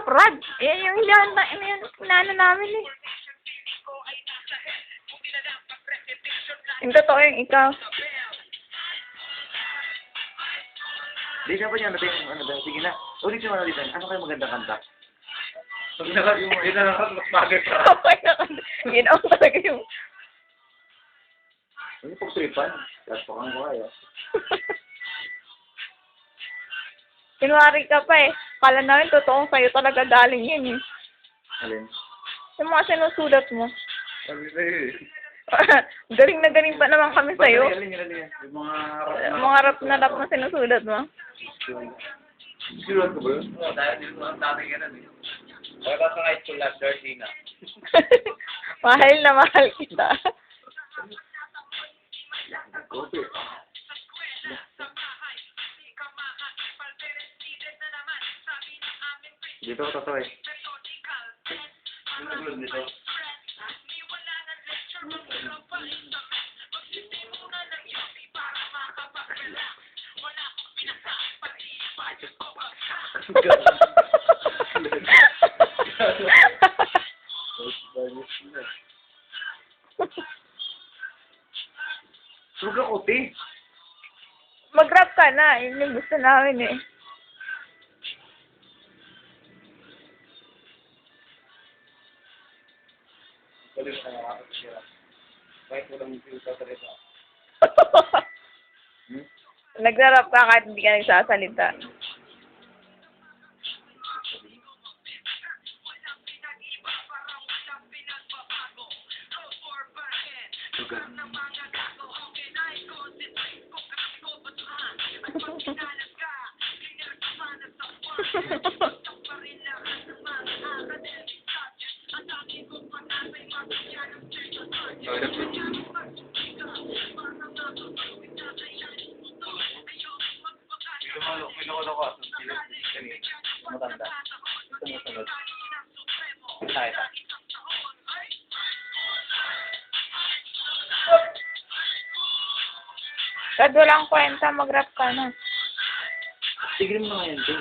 Rad. Eh, yung inaano namin eh. Yung totoo yung ikaw. Di siya pa niya natin yung ano daw. Sige na. Ulitin mo na ulitin. Ano kayo magandang kanta? Yung mas bagay ka. Okay na kanta. Yun ako talaga yung... Ano yung pagtripan? Kahit pa kang kaya. Kinwari ka pa eh. Kala namin totoong sa'yo talaga galing yun eh. Alin? Yung mga sinusulat mo. Sabi sa'yo eh. Galing na galing pa naman kami sa'yo. Alin yun? Yung Mga rap na sinusulat mo. Sinulat ko ba yun? Oo, dahil yung dati ka na eh. Kaya ka sa high school last Thursday na. Mahal na mahal kita. Kopi. Dito ako tatoy. Dito. Suga kopi. Mag-rap ka na. Yun yung gusto namin eh. Nagra-rap ka kahit hindi ka nagsasalita. Kahit walang kwenta, mag-rap ka na. Tigil mo na yan, Jay.